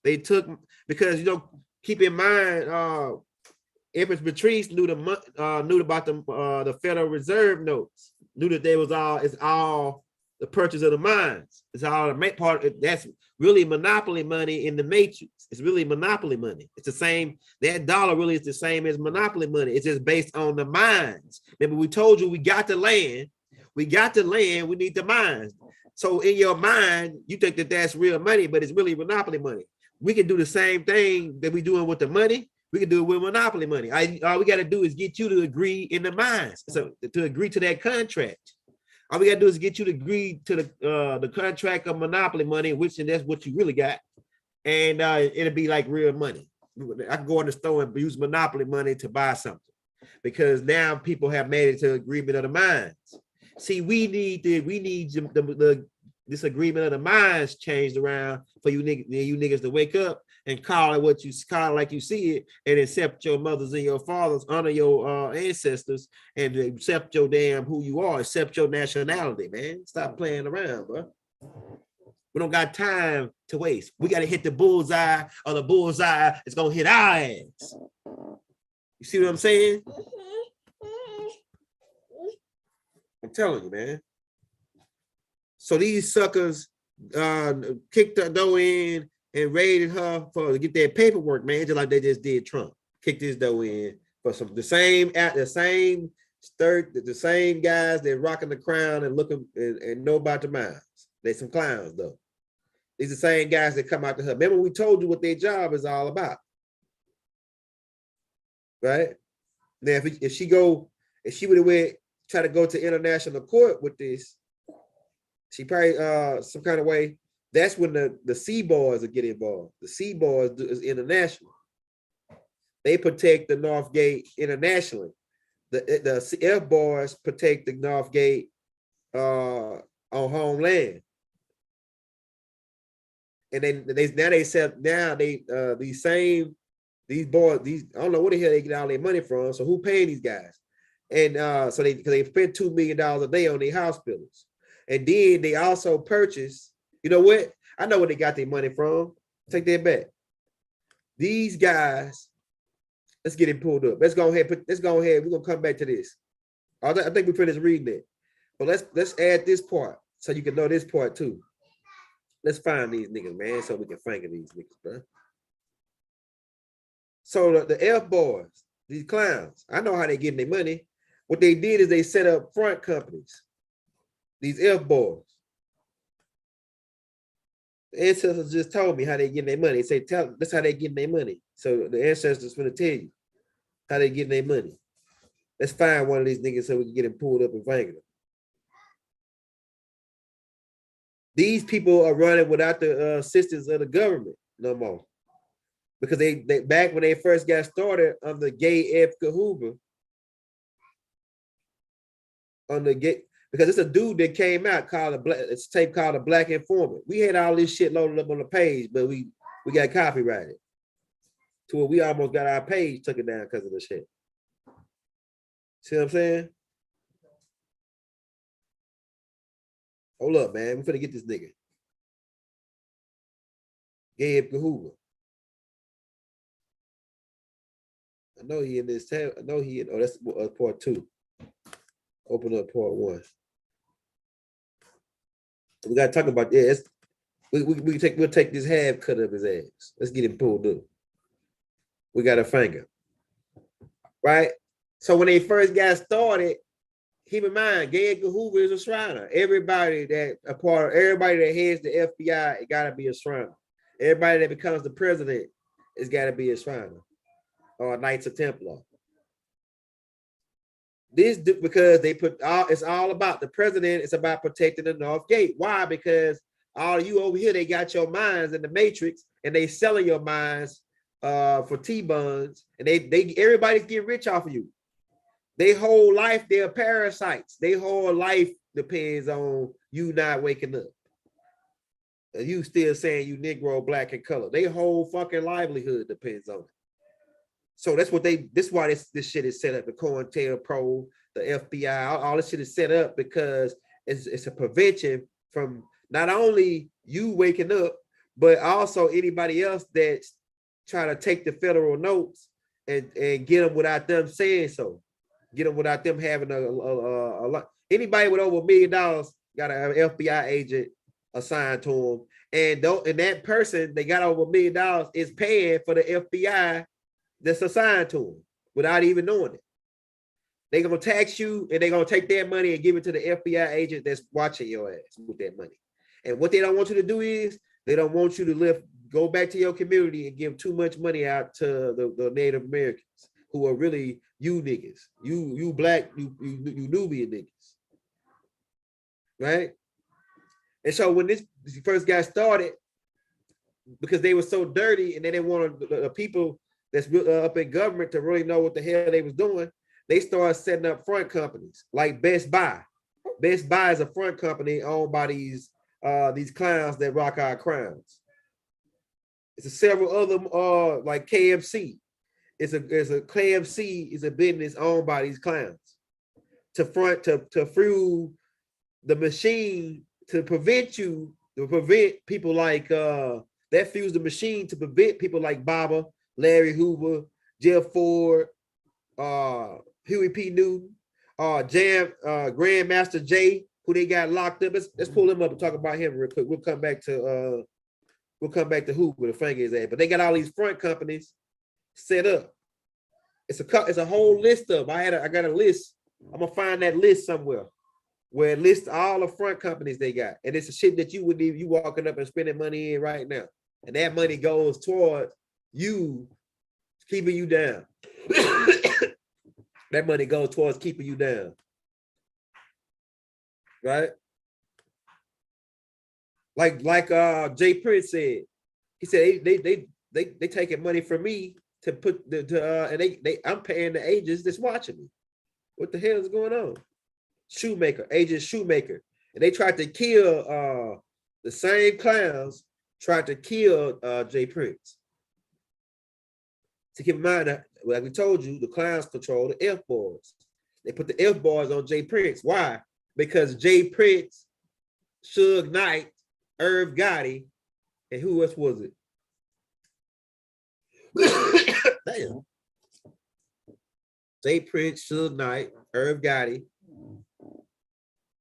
They took, because, you know, keep in mind, Empress Patrice knew about the Federal Reserve notes, knew that there was it's all the purchase of the mines. It's all the main part. That's really monopoly money in the matrix. It's really monopoly money. It's the same. That dollar really is the same as monopoly money. It's just based on the mines. Remember, we told you we got the land. We got the land. We need the mines. So in your mind, you think that that's real money, but it's really monopoly money. We can do the same thing that we're doing with the money. We can do it with monopoly money. All we got to do is get you to agree in the mines. So to agree to that contract. All we got to do is get you to agree to the contract of monopoly money, which, and that's what you really got. And it'll be like real money. I can go in the store and use monopoly money to buy something, because now people have made it to agreement of the mines. See, we need this agreement of the minds changed around for you niggas to wake up and call it what you call it like you see it, and accept your mothers and your fathers, honor your ancestors, and accept your damn who you are, accept your nationality, man. Stop playing around, bro. We don't got time to waste. We got to hit the bullseye, or the bullseye is gonna hit our ass. You see what I'm saying? I'm telling you, man. So these suckers kicked the door in and raided her to get their paperwork, man, just like they just did Trump. Kicked this door in for the same guys that rocking the crown and looking and know about the mines. They some clowns though. These are the same guys that come out to her. Remember, we told you what their job is all about, right? Now, if she would have try to go to international court with this, she probably some kind of way. That's when the Sea Boys will get involved. The Sea Boys is international. They protect the North Gate internationally. The F Boys protect the North Gate on homeland. And then these boys, I don't know where the hell they get all their money from. So who paying these guys? And so they spend $2 million a day on their hospitals. And then they also purchase, you know what? I know where they got their money from. Take that back. These guys, let's get it pulled up. Let's go ahead. We're gonna come back to this. I think we finished reading it. But let's add this part so you can know this part too. Let's find these niggas, man, so we can finger these niggas, bro. So the F boys, these clowns, I know how they getting their money. What they did is they set up front companies. These F boys. The ancestors just told me how they getting their money. They say, that's how they getting their money. So the ancestors gonna tell you how they getting their money. Let's find one of these niggas so we can get him pulled up and fingered him. These people are running without the assistance of the government no more. Because they back when they first got started under Gay F. Kahoover, on the gate, because it's a dude that came out called it's a tape called A Black Informant. We had all this shit loaded up on the page, but we got copyrighted. To where we almost got our page took it down because of the shit. See what I'm saying? Hold up, man. We're finna get this nigga. Gabe Kahoover. I know he in this tab. I know he in, oh, that's part 2. Open up part 1. We gotta talk about this. We'll take this half cut of his ass. Let's get him pulled up. We got a finger. Right? So when they first got started, keep in mind, Gabe Hoover is a Shriner. Everybody that heads the FBI, it gotta be a Shriner. Everybody that becomes the president, it's gotta be a Shriner or a Knights of Templar. This because they it's all about the president. It's about protecting the North Gate. Why? Because all of you over here, they got your mines in the matrix, and they selling your mines for T-bonds, and everybody's getting rich off of you. Their whole life, they're parasites. Their whole life depends on you not waking up. And you still saying you Negro, black, and color. Their whole fucking livelihood depends on it. So that's what this why this shit is set up. The COINTELPRO, the FBI, all this shit is set up because it's a prevention from not only you waking up, but also anybody else that's trying to take the federal notes and get them without them saying so. Get them without them having a lot. Anybody with over $1 million got an FBI agent assigned to them. And that person they got over $1 million is paying for the FBI that's assigned to them without even knowing it. They're gonna tax you and they're gonna take their money and give it to the FBI agent that's watching your ass with that money. And what they don't want you to do is they don't want you to go back to your community and give too much money out to the Native Americans who are really you niggas, you black, you Nubian niggas, right? And so when this first got started, because they were so dirty and they didn't want the people that's up in government to really know what the hell they was doing, they started setting up front companies like Best Buy. Best Buy is a front company owned by these clowns that rock our crowns. It's several other like KFC. It's a KFC is a business owned by these clowns to fuel the machine to prevent people like that fuels the machine to prevent people like Baba, Larry Hoover, Jeff Ford, Huey P. Newton, Grandmaster Jay, who they got locked up. Let's pull him up and talk about him real quick. We'll come back to Hoover, the finger is at. But they got all these front companies set up. It's a whole list of. I got a list. I'm gonna find that list somewhere where it lists all the front companies they got, and it's a shit that you wouldn't even you walking up and spending money in right now, and that money goes towards you keeping you down. That money goes towards keeping you down, right? Like Jay Prince said, he said they taking money from me to put and I'm paying the agents that's watching me. What the hell is going on? Agent Shoemaker, and they tried to kill the same clowns tried to kill Jay Prince. To keep in mind that, like we told you, the clowns control the F boys. They put the F boys on Jay Prince. Why? Because Jay Prince, Suge Knight, Irv Gotti, and who else was it? Damn. Jay Prince, Suge Knight, Irv Gotti,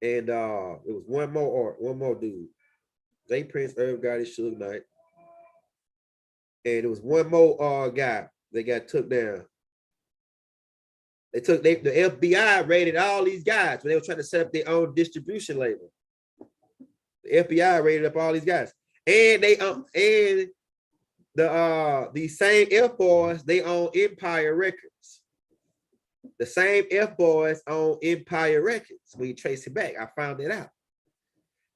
and it was one more dude. Jay Prince, Irv Gotti, Suge Knight, and it was one more guy that got took down. The FBI raided all these guys when they were trying to set up their own distribution label. The FBI raided up all these guys, and these same F boys, they own Empire Records. The same F boys own Empire Records. When you trace it back, I found it out.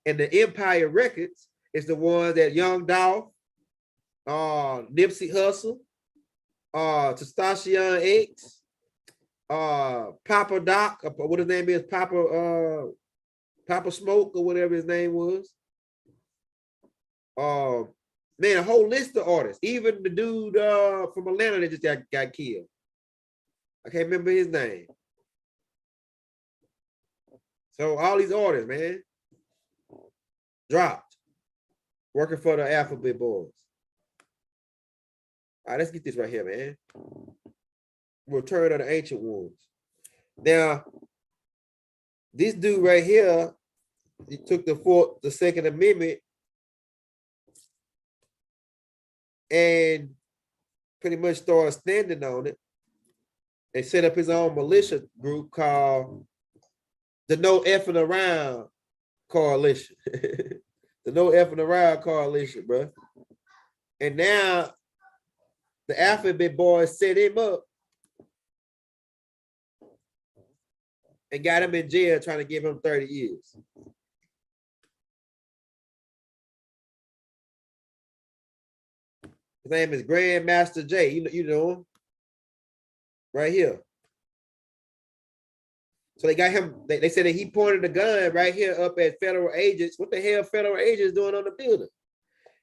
And the Empire Records is the one that Young Dolph, Nipsey Hussle, Testacion X, Papa Doc, what his name is, Papa Smoke or whatever his name was. Man, a whole list of artists. Even the dude from Atlanta that just got killed. I can't remember his name. So all these artists, man, dropped, working for the Alphabet Boys. All right, let's get this right here, man. Return of the Ancient Ones. Now, this dude right here, he took the Second Amendment and pretty much started standing on it and set up his own militia group called the No Effing Around Coalition. The No Effing Around Coalition, bro. And now the Alphabet Boys set him up and got him in jail trying to give him 30 years. His name is Grandmaster Jay. You know him. Right here. So they got him, they said that he pointed a gun right here up at federal agents. What the hell federal agents doing on the building?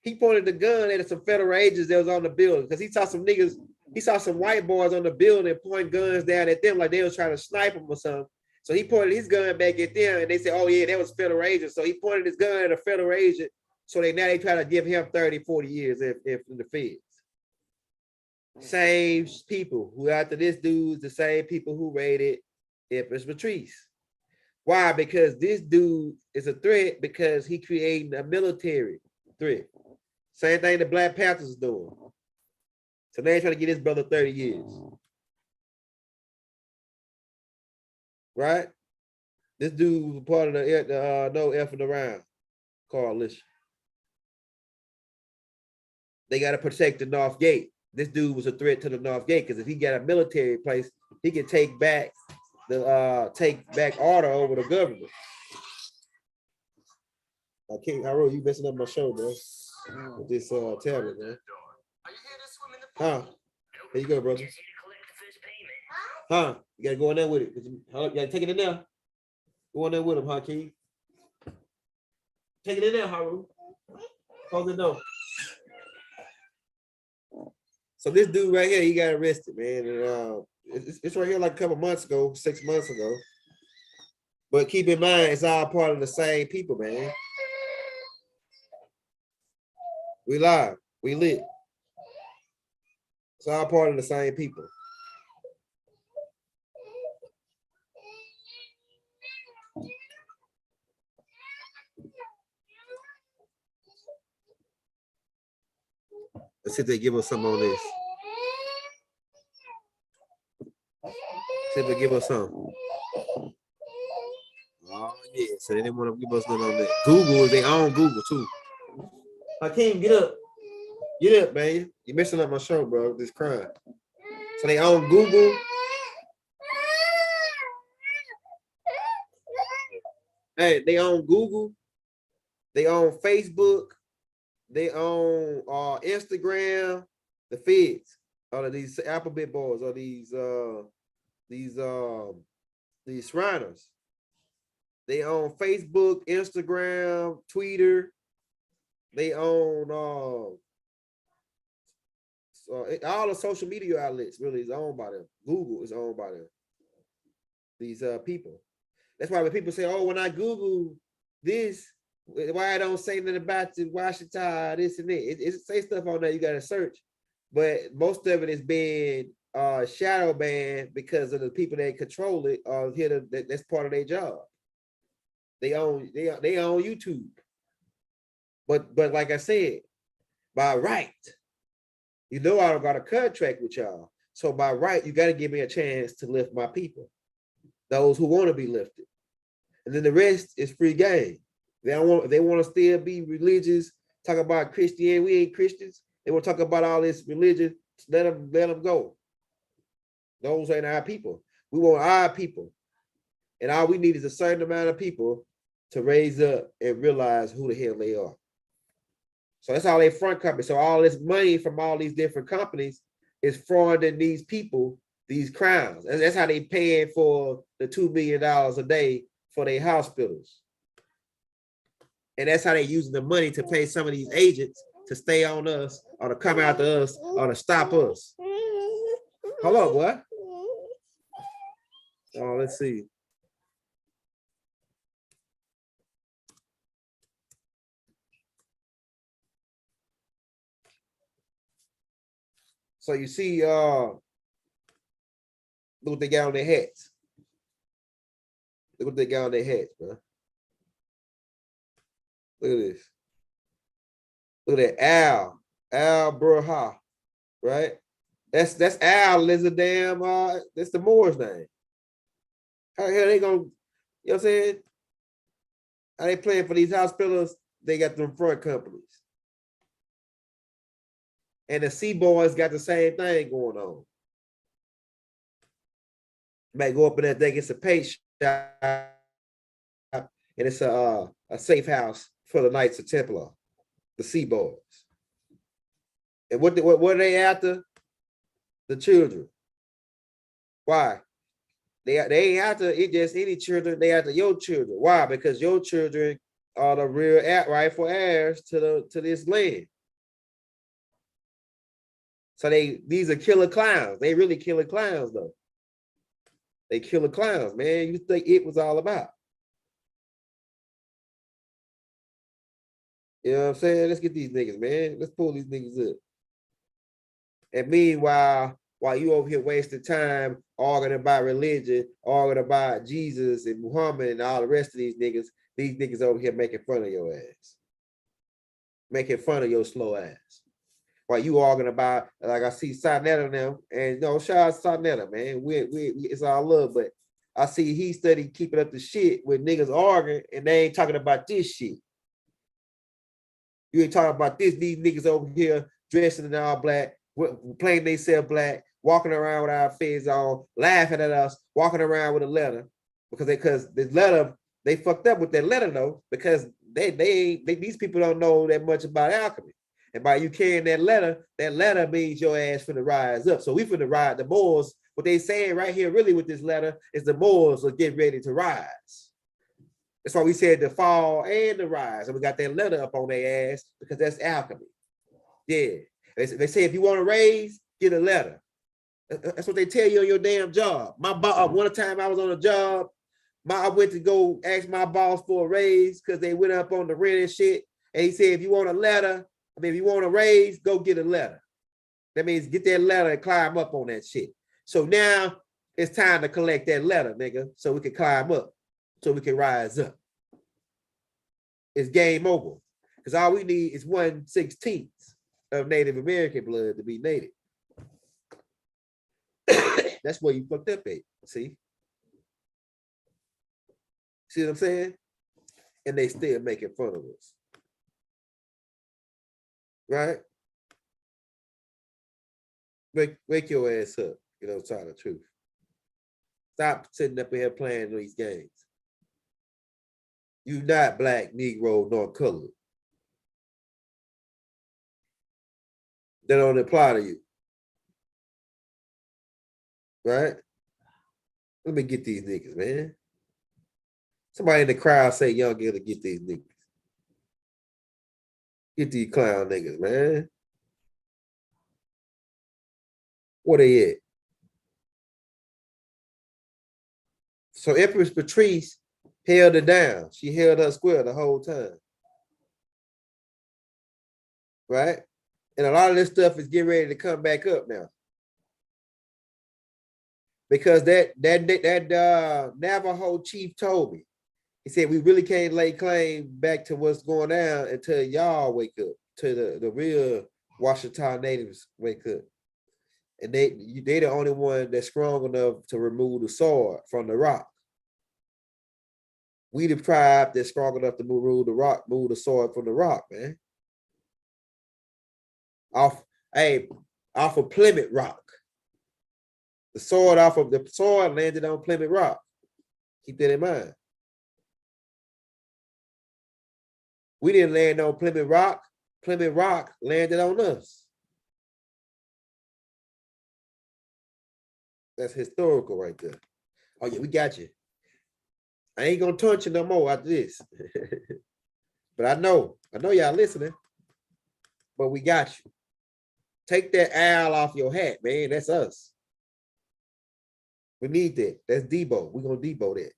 He pointed the gun at some federal agents that was on the building because he saw some niggas, he saw some white boys on the building pointing guns down at them like they was trying to snipe them or something. So he pointed his gun back at them and they said, oh yeah, that was federal agent. So he pointed his gun at a federal agent. So they try to give him 30, 40 years if in the feds. Same people who after this dude's the same people who raided Empress Patrice. Why? Because this dude is a threat because he created a military threat. Same thing the Black Panthers is doing. So they trying to get his brother 30 years. Right? This dude was part of the no effing around coalition. They got to protect the North Gate. This dude was a threat to the North Gate because if he got a military place, he can take back order over the government. Okay, I wrote you messing up my show, bro. With this tablet, man. Huh? There you go, brother. Huh? You gotta go in there with it. You gotta take it in there. Go in there with him, huh, Keith? Take it in there, Haru. Close the door. So this dude right here, he got arrested, man. And it's right here like a couple months ago, 6 months ago. But keep in mind, it's all part of the same people, man. We live, we lit. It's all part of the same people. Let's see if they give us some on this. See if they give us some. Oh yeah, so they didn't want to give us none on that. Google is their own Google too. Hakeem, get up. Get up, man. You're messing up my show, bro, with this crime. So they own Google. Hey, they own Google. They own Facebook. They own Instagram, the feds, or these alphabet boys, or these Shriners. They own Facebook, Instagram, Twitter. They own all the social media outlets. Really is owned by them. Google is owned by them. These people. That's why when people say, "Oh, when I Google this, why I don't say nothing about the Washita, this and that." It say stuff on there you got to search, but most of it is being shadow banned because of the people that control it. That's part of their job. They own YouTube, but like I said, by right, I don't got a contract with y'all. So by right, you got to give me a chance to lift my people, those who want to be lifted, and then the rest is free game. They want to still be religious, talk about Christianity. We ain't Christians. They want to talk about all this religion. Let them go. Those ain't our people. We want our people. And all we need is a certain amount of people to raise up and realize who the hell they are. So that's all they front company. So all this money from all these different companies is funding these people, these crowns. And that's how they paying for the $2 million a day for their hospitals. And that's how they using the money to pay some of these agents to stay on us or to come after us or to stop us. Hold on, boy. Oh, let's see. So you see, look what they got on their hats. Look what they got on their hats, bro. Look at this. Look at that, Al Burha, right? That's Al is a damn, that's the Moor's name. How the hell they gonna, you know what I'm saying? How they playing for these hospitals? They got them front companies. And the C boys got the same thing going on. Might go up in there, think it's a page shop, and it's a safe house for the Knights of Templar, the C boys. And what are they after? The children. Why? They ain't after it just any children. They after your children. Why? Because your children are the real rightful heirs to this land. So these are killer clowns. They really killer clowns though. They killer clowns, man. You think it was all about? You know what I'm saying? Let's get these niggas, man. Let's pull these niggas up. And meanwhile, while you over here wasting time arguing about religion, arguing about Jesus and Muhammad and all the rest of these niggas over here making fun of your ass. Making fun of your slow ass. While you arguing about, like I see Sonetta now, and shout out Sonetta, man. We it's all love, but I see he study keeping up the shit with niggas arguing, and they ain't talking about this shit. You ain't talking about this, these niggas over here dressing in all black, playing themselves black, walking around with our feds on, laughing at us, walking around with a letter, because this letter, they fucked up with that letter though, because these people don't know that much about alchemy. And by you carrying that letter means your ass finna rise up. So we finna ride the Moors. What they saying right here really with this letter is the Moors are getting ready to rise. That's why we said the fall and the rise. And we got that letter up on their ass because that's alchemy. Yeah. They say if you want to raise, get a letter. That's what they tell you on your damn job. My boss, one time I was on a job, I went to go ask my boss for a raise because they went up on the rent and shit. And he said, if you want a letter, if you want a raise, go get a letter. That means get that letter and climb up on that shit. So now it's time to collect that letter, nigga, so we can climb up, so we can rise up. It's game over. Because all we need is 1/16 of Native American blood to be native. That's where you fucked up at, see? See what I'm saying? And they still making fun of us. Right? Wake your ass up, tell the truth. Stop sitting up here playing these games. You not black, Negro, nor colored. That don't apply to you. Right? Let me get these niggas, man. Somebody in the crowd say Young Gil to get these niggas. Get these clown niggas, man. Where they at? So Empress Patrice held her down. She held her square the whole time. Right? And a lot of this stuff is getting ready to come back up now. Because that Navajo chief told me, he said, we really can't lay claim back to what's going down until y'all wake up, to the real Washita natives wake up. And they the only one that's strong enough to remove the sword from the rock. We the tribe that's strong enough to move the sword from the rock, man. Off of Plymouth Rock. The sword landed on Plymouth Rock. Keep that in mind. We didn't land on Plymouth Rock. Plymouth Rock landed on us. That's historical right there. Oh yeah, we got you. I ain't gonna touch you no more after this. But I know y'all listening. But we got you. Take that owl off your hat, man. That's us. We need that. That's Debo. We're gonna Debo that.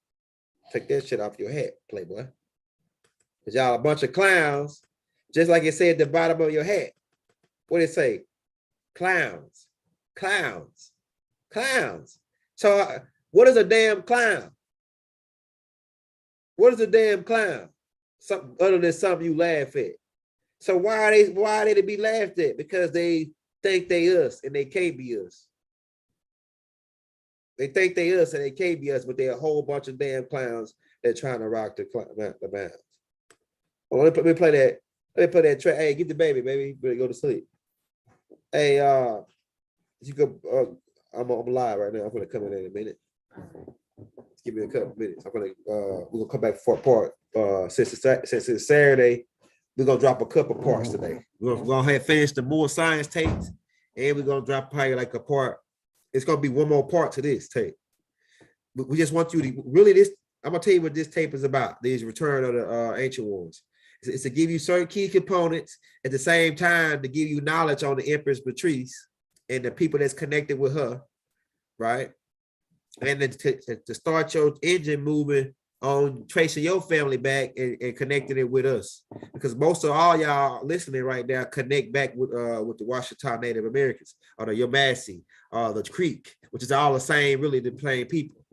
Take that shit off your hat, playboy. Because y'all a bunch of clowns, just like it said at the bottom of your hat. What did it say? Clowns, clowns, clowns. So what is a damn clown? What is a damn clown? Something other than something you laugh at. So why are they to be laughed at? Because they think they us and they can't be us. They think they us and they can't be us, but they're a whole bunch of damn clowns that trying to rock the bounds. Well, let me play that. Let me play that track. Hey, get the baby. Better go to sleep. Hey, you go. I'm live right now. I'm gonna come in a minute. Give me a couple minutes. We're gonna come back for a part. Since it's Saturday, we're gonna drop a couple parts today. We're gonna finish the more science tapes, and we're gonna drop probably like a part. It's gonna be one more part to this tape. But we just want you to really I'm gonna tell you what this tape is about. These Return of the Ancient Ones. It's to give you certain key components at the same time to give you knowledge on the Empress Patrice and the people that's connected with her, right? And to start your engine moving on tracing your family back and connecting it with us, because most of all y'all listening right now connect back with the Washita Native Americans or the Yamasee or the Creek, which is all the same, really, the plain people,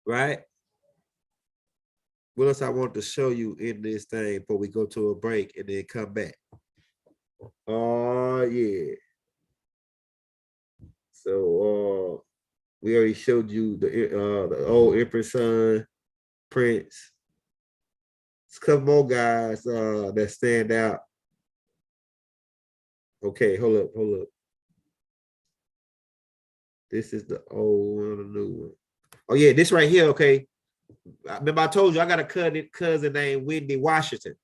right? What else I want to show you in this thing before we go to a break and then come back? Oh yeah. So we already showed you the old Empress son, Prince. There's a couple more guys that stand out. Okay, hold up. This is the old one, the new one. Oh yeah, this right here, okay. Remember I told you I got a cousin named Wendy Washington,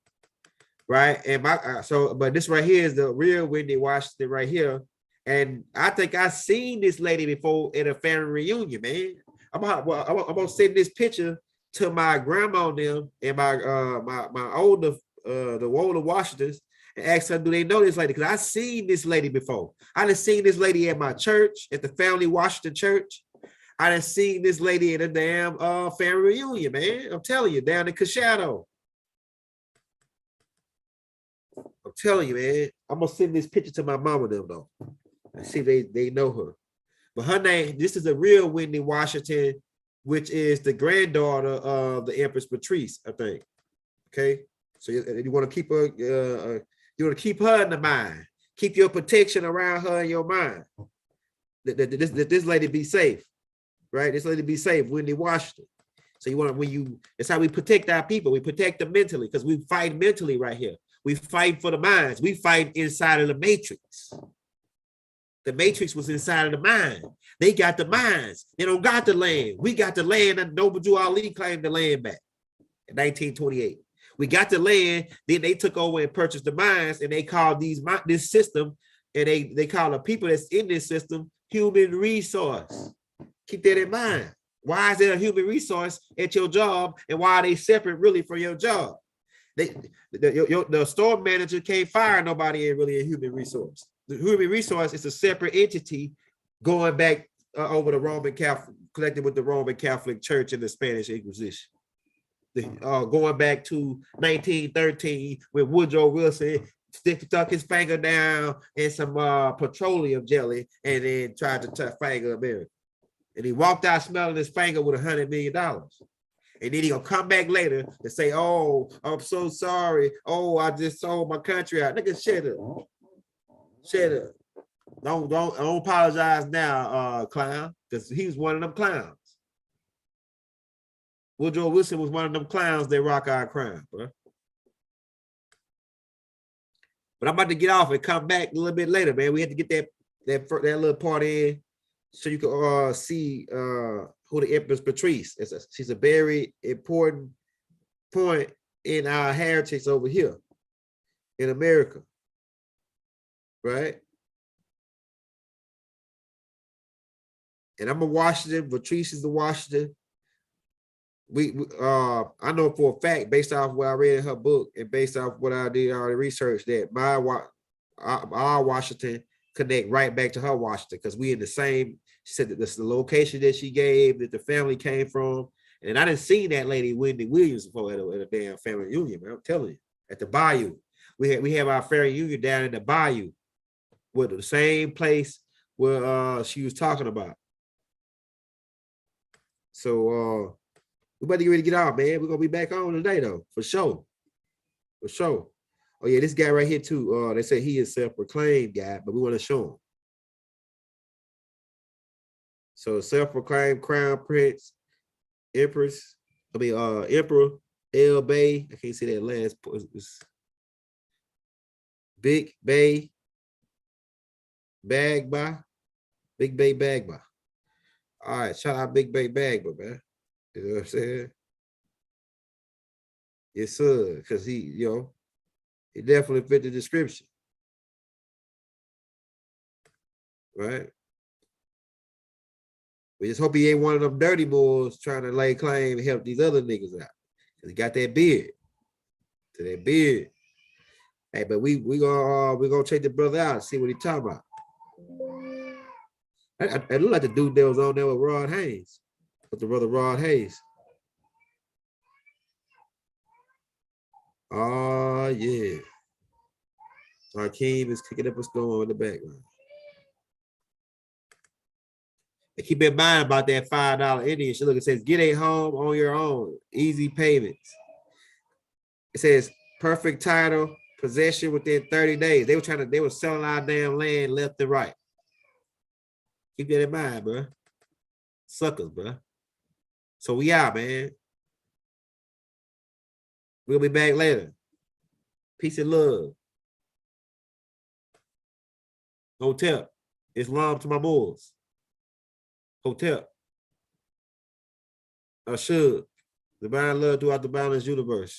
right? And but this right here is the real Wendy Washington right here. And I think I seen this lady before at a family reunion, man. I'm gonna send this picture to my grandma and them and my older the older Washingtons and ask them, do they know this lady? Because I seen this lady before. I done seen this lady at my church, at the family Washington church. I done seen this lady at a damn family reunion, man. I'm telling you, down in Cashado. I'm telling you, man. I'm gonna send this picture to my mama and them though. I see they know her. But her name, this is a real Wendy Washington, which is the granddaughter of the Empress Patrice, I think. Okay. So you want to keep her, you want to keep her in the mind. Keep your protection around her in your mind. That this lady be safe, right? This lady be safe, Wendy Washington. So you want to, that's how we protect our people. We protect them mentally because we fight mentally right here. We fight for the minds. We fight inside of the matrix. The matrix was inside of the mind. They got the minds. They don't got the land. We got the land, and Noble Drew Ali claimed the land back in 1928. We got the land, then they took over and purchased the mines, and they called this system, and they call the people that's in this system human resource. Keep that in mind. Why is there a human resource at your job, and why are they separate really from your job? The store manager can't fire nobody in really a human resource. The human resource is a separate entity going back over the Roman Catholic, connected with the Roman Catholic Church and the Spanish Inquisition. Going back to 1913 when Woodrow Wilson stuck his finger down in some petroleum jelly and then tried to finger America. And he walked out smelling his finger with $100 million. And then he gonna come back later and say, oh, I'm so sorry. Oh, I just sold my country out. Nigga, shut up. Shut up. Don't apologize now, clown, because he was one of them clowns. Woodrow Wilson was one of them clowns that rock our crown, bro. But I'm about to get off and come back a little bit later, man. We had to get that little part in so you can see who the Empress Patrice is. She's a very important point in our heritage over here in America, right? And I'm a Washington. Patrice is the Washington. I know for a fact, based off what I read in her book and based off what I did all the research, that our Washington connect right back to her Washington because we in the same. She said that this is the location that she gave, that the family came from, and I didn't see that lady Wendy Williams before at a damn family reunion, man. I'm telling you, at the Bayou, we have our family reunion down in the Bayou, with the same place where she was talking about. So we about to get ready to get out, man. We're gonna be back on today, though, for sure. For sure. Oh, yeah, this guy right here, too. They say he is self-proclaimed guy, but we want to show him. So self-proclaimed Crown Prince, Emperor El Bey. I can't see that last part. Big Bay Bagba. Big Bay Bagba. All right, shout out Big Bay Bagba, man. You know what I'm saying? Yes, sir. Because he definitely fit the description. Right? We just hope he ain't one of them dirty boys trying to lay claim and help these other niggas out. Cause he got that beard. To that beard. Hey, but we gonna check the brother out and see what he talking about. I look like the dude that was on there with Rod Hayes. With the brother Rod Hayes. Oh yeah. Rakeem is kicking up a storm in the background. And keep in mind about that $5 Indian shit. Look, it says get a home on your own. Easy payments. It says perfect title, possession within 30 days. They were selling our damn land left and right. Keep that in mind, bro. Suckers, bro. So we out, man. We'll be back later. Peace and love. Hotel. Islam to my boys. Hotel. Ashud. Divine love throughout the boundless universe.